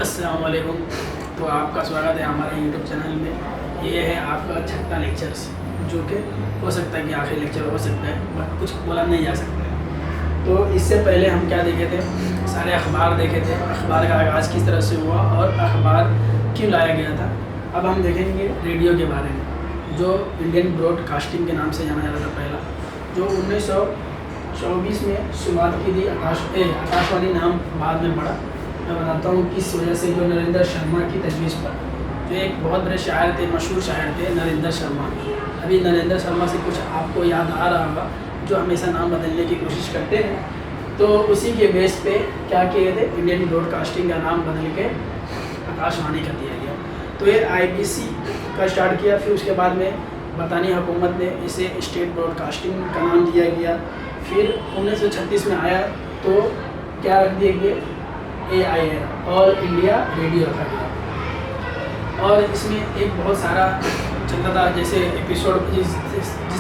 अस्सलाम वालेकुम। तो आपका स्वागत है हमारे यूट्यूब चैनल में। ये है आपका छठा लेक्चर्स, जो कि हो सकता है कि आखिरी लेक्चर हो सकता है, बट कुछ बोला नहीं जा सकता है। तो इससे पहले हम क्या देखे थे, सारे अखबार देखे थे, अखबार का आगाज़ किस तरह से हुआ और अखबार क्यों लाया गया था। अब हम देखेंगे रेडियो के बारे में, जो इंडियन ब्रॉडकास्टिंग के नाम से जाना जाता था पहला, जो 1924 में शुरुआत की थी। आकाशवाणी नाम बाद में पड़ा। मैं बताता हूँ किस वजह से। जो नरेंद्र शर्मा की तजवीज़ पर, जो एक बहुत बड़े शायर थे, मशहूर शायर थे नरेंद्र शर्मा। अभी नरेंद्र शर्मा से कुछ आपको याद आ रहा होगा, जो हमेशा नाम बदलने की कोशिश करते हैं। तो उसी के बेस पे क्या किए थे, इंडियन ब्रॉडकास्टिंग का नाम बदल के आकाशवाणी कर दिया गया। तो ये IBC का स्टार्ट किया, फिर उसके बाद में बरतानी हुकूमत ने इसे स्टेट ब्रॉडकास्टिंग का नाम दिया गया। फिर 1936 में आया तो क्या रख दिया गया, AIR, ऑल इंडिया रेडियो रखा गया। और इसमें एक बहुत सारा चलता था, जैसे एपिसोड, जिस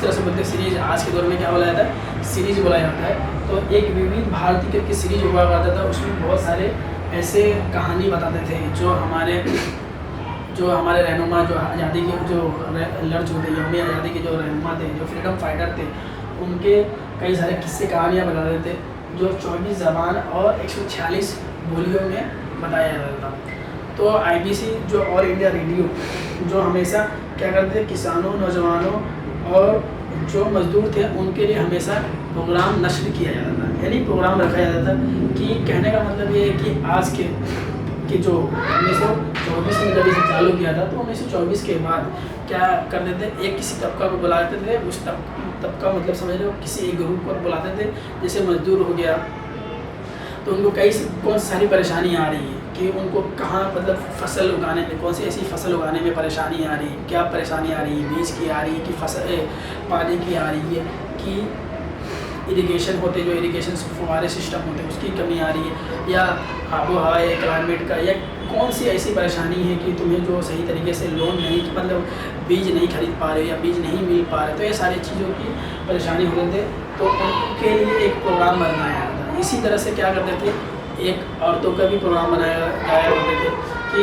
तरह से बोलते हैं सीरीज, आज के दौर में क्या बोला जाता है, सीरीज बोला जाता है। तो एक विविध भारती करके सीरीज हुआ करता था, उसमें बहुत सारे ऐसे कहानी बताते थे जो हमारे रहनुमा, जो आज़ादी के जो लड़ चुके थे, यौम आज़ादी के जो रहनुमा थे, जो फ्रीडम फाइटर थे, उनके कई सारे किस्से कहानियाँ बताते थे, जो 24 ज़बान और 146 बोलियों में बताया जाता था। तो IBC जो ऑल इंडिया रेडियो, जो हमेशा क्या करते थे, किसानों, नौजवानों और जो मजदूर थे उनके लिए हमेशा प्रोग्राम नश्र किया जाता था, यानी प्रोग्राम रखा जाता था। कि कहने का मतलब ये है कि आज के जो 1924 में जब इसे चालू किया था, तो 1924 के बाद क्या करते थे, एक किसी तबका को बुलाते थे, उस तबका मतलब समझ लो किसी एक ग्रुप को बुलाते थे, जैसे मजदूर हो गया, तो उनको कौन सारी परेशानी आ रही है, कि उनको कहाँ मतलब फसल उगाने में, कौन सी ऐसी फसल उगाने में परेशानी आ रही है, क्या परेशानी आ रही है, बीज की आ रही है कि फसल पानी की आ रही है, कि इरिगेशन होते, जो इरिगेशन फुहारे सिस्टम होते हैं उसकी कमी आ रही है, या आबोहवा क्लाइमेट का, या कौन सी ऐसी परेशानी है कि तुम्हें जो सही तरीके से लोन नहीं, मतलब बीज नहीं खरीद पा रहे या बीज नहीं मिल पा रहे, तो ये सारी चीज़ों की परेशानी होते थे। तो उनके लिए एक प्रोग्राम बनाया था। इसी तरह से क्या करते थे, एक औरतों का भी प्रोग्राम बनाया जाया करते थे कि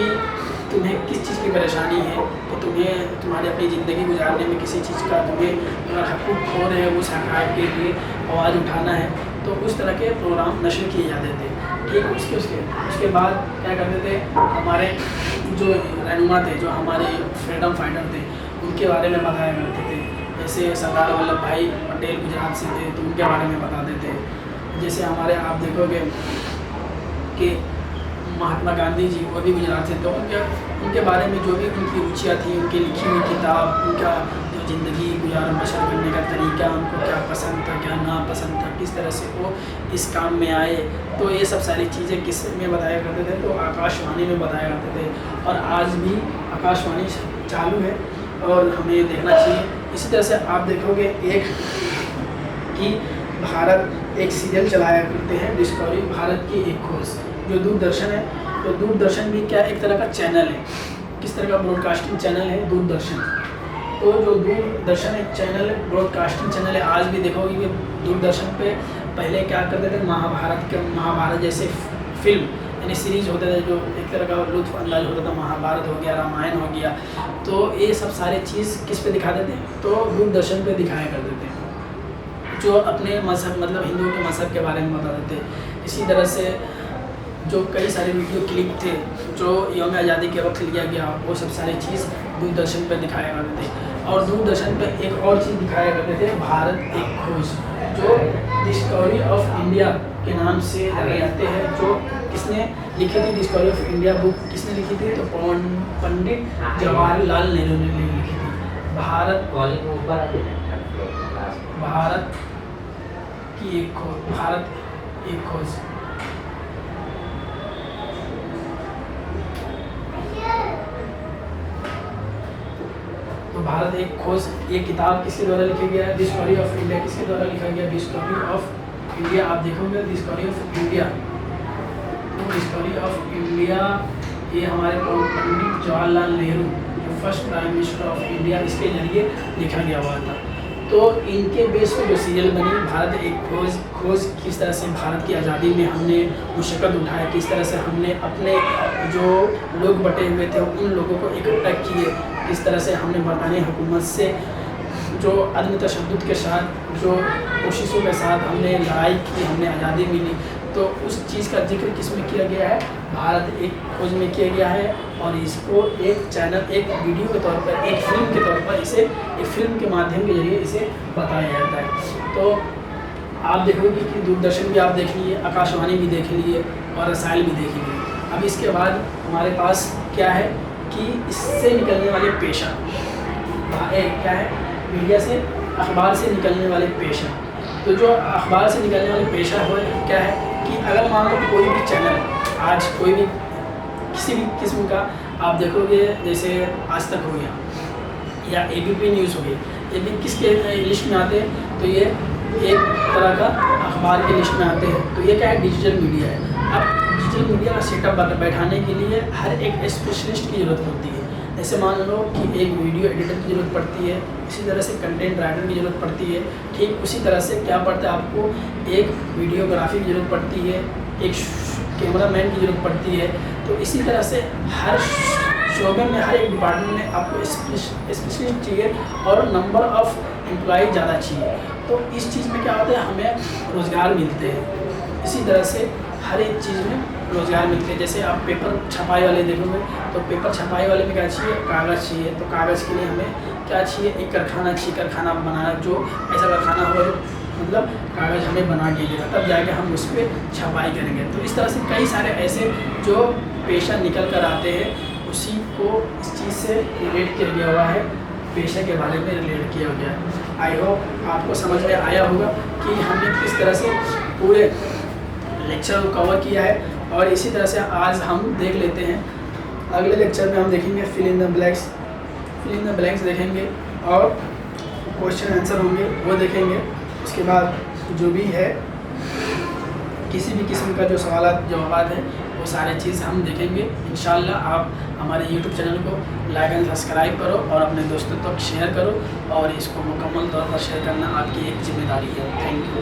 तुम्हें किस चीज़ की परेशानी है, कि तुम्हें तुम्हारी अपनी ज़िंदगी गुजारने में किसी चीज़ का तुम्हें अगर हकूक़ खो रहे हैं, उस हक़ के लिए आवाज़ उठाना है, तो उस तरह के प्रोग्राम नशर किए जाते थे। ठीक, उसके बाद क्या करते थे, हमारे जो रहनुमा थे, जो हमारे फ्रीडम फाइटर थे, उनके बारे में बताया करते थे। जैसे सरदार वल्लभ भाई पटेल गुजरात से थे, तो उनके बारे में बताते थे। जैसे हमारे आप देखोगे कि महात्मा गांधी जी, वो भी गुजरात से, तो उनके बारे में जो भी उनकी रुचियाँ थी, उनकी लिखी हुई किताब, उनका जो ज़िंदगी गुजारा बसर करने का तरीका, उनको क्या पसंद था, क्या नापसंद था, किस तरह से वो इस काम में आए, तो ये सब सारी चीज़ें किस में बताया करते थे, तो आकाशवाणी में बताया करते थे। और आज भी आकाशवाणी चालू है और हमें देखना चाहिए। इसी तरह से आप देखोगे एक कि भारत एक सीरियल चलाया करते हैं, डिस्कवरी भारत की एक खोज, जो दूरदर्शन है। तो दूरदर्शन भी क्या एक तरह का चैनल है, किस तरह का ब्रॉडकास्टिंग चैनल है दूरदर्शन। तो जो दूरदर्शन एक चैनल, ब्रॉडकास्टिंग चैनल है, आज भी देखोगे कि दूरदर्शन पे पहले क्या करते थे, महाभारत जैसे फिल्म यानी सीरीज होते थे, जो एक तरह का लुत्फ अंदाज होता था, महाभारत हो गया, रामायण हो गया, तो ये सब सारे चीज़ किस पे दिखाते थे, तो दूरदर्शन पे दिखाया करते थे, जो अपने मज़हब मतलब हिंदुओं के मज़हब के बारे में बताते थे। इसी तरह से जो कई सारे वीडियो क्लिप थे जो यौम आज़ादी के वक्त लिया गया, वो सब सारी चीज़ दूरदर्शन पर दिखाया करते थे। और दूरदर्शन पर एक और चीज़ दिखाया करते थे, भारत एक खोज, जो डिस्कवरी ऑफ इंडिया के नाम से जाने जाते हैं। जो किसने लिखी थी, डिस्कवरी ऑफ इंडिया बुक किसने लिखी थी, तो पंडित जवाहरलाल नेहरू ने लिखी थी। भारत की एक खोज, भारत एक खोज। तो भारत एक खोज, ये किताब किसके द्वारा लिखा गया है, डिस्कवरी ऑफ इंडिया किसके द्वारा लिखा गया, डिस्कवरी ऑफ इंडिया। आप देखोगे डिस्कवरी ऑफ इंडिया, तो डिस्कवरी ऑफ इंडिया ये हमारे पंडित जवाहरलाल नेहरू, जो first prime minister of India, इसके जरिए लिखा गया हुआ था। तो इनके बेस पे जो सीरियल बनी भारत एक खोज किस तरह से भारत की आज़ादी में हमने मुशक्कत उठाया, किस तरह से हमने अपने जो लोग बटे हुए थे उन लोगों को इकट्ठा किए, किस तरह से हमने बरतानी हुकूमत से जो अदम तशद्दुद के साथ जो कोशिशों के साथ हमने लड़ाई की, हमने आज़ादी मिली। तो उस चीज़ का जिक्र किस में किया गया है, भारत एक खोज में किया गया है। और इसको एक चैनल, एक वीडियो के तौर पर, एक फिल्म के तौर पर इसे एक फिल्म के माध्यम के जरिए इसे बताया जाता है। तो आप देखोगे कि दूरदर्शन भी आप देख लिए, आकाशवाणी भी देख लिए और रसायल भी देख लिए। अब इसके बाद हमारे पास क्या है कि इससे निकलने वाले पेशा क्या है, मीडिया से, अखबार से निकलने वाले पेशा। तो जो अखबार से निकलने वाले पेशा हो क्या है कि अगर मान लो कोई भी चैनल आज कोई भी किसी भी किस्म का आप देखोगे, जैसे आज तक हो गया या ABP न्यूज़ हो गई, ये भी किसके लिस्ट में आते हैं, तो ये एक तरह का अखबार के लिस्ट में आते हैं। तो ये क्या है, डिजिटल मीडिया है। अब डिजिटल मीडिया का सेटअप बैठाने के लिए हर एक स्पेशलिस्ट की ज़रूरत होती है। जैसे मान लो कि एक वीडियो एडिटर की ज़रूरत पड़ती है, इसी तरह से कंटेंट राइटर की ज़रूरत पड़ती है। ठीक उसी तरह से क्या पड़ता है, आपको एक वीडियोग्राफी की ज़रूरत पड़ती है, एक कैमरामैन की ज़रूरत पड़ती है। तो इसी तरह से हर शोबे में, हर एक डिपार्टमेंट में आपको स्पेशलिस्ट चाहिए और नंबर ऑफ़ एम्प्लॉय ज़्यादा चाहिए। तो इस चीज़ में क्या होता है, हमें रोज़गार मिलते हैं। इसी तरह से हर एक चीज़ में रोज़गार मिलते हैं। जैसे आप पेपर छपाई वाले देखोगे तो पेपर छपाई वाले में क्या चाहिए, कागज़ चाहिए। तो कागज़ के लिए हमें क्या चाहिए, एक कारखाना चाहिए, कारखाना बनाना, जो ऐसा कारखाना हो जो मतलब कागज़ हमें बना के देगा, तब जाके हम उस पर छपाई करेंगे। तो इस तरह से कई सारे ऐसे जो पेशा निकल कर आते हैं, उसी को इस चीज़ से रिलेट किया गया हुआ है, पेशे के बारे में रिलेट किया गया है। आई होप आपको समझ में आया होगा कि हमने किस तरह से पूरे लेक्चर को कवर किया है। और इसी तरह से आज हम देख लेते हैं, अगले लेक्चर में हम देखेंगे फिल इन द ब्लैंक्स देखेंगे और क्वेश्चन आंसर होंगे वो देखेंगे। उसके बाद जो भी है किसी भी किस्म का जो सवाल जवाब है वो सारे चीज़ हम देखेंगे इंशाल्लाह। आप हमारे YouTube चैनल को लाइक एंड सब्सक्राइब करो और अपने दोस्तों तक शेयर करो, और इसको मुकम्मल तौर पर शेयर करना आपकी एक जिम्मेदारी है। Thank you.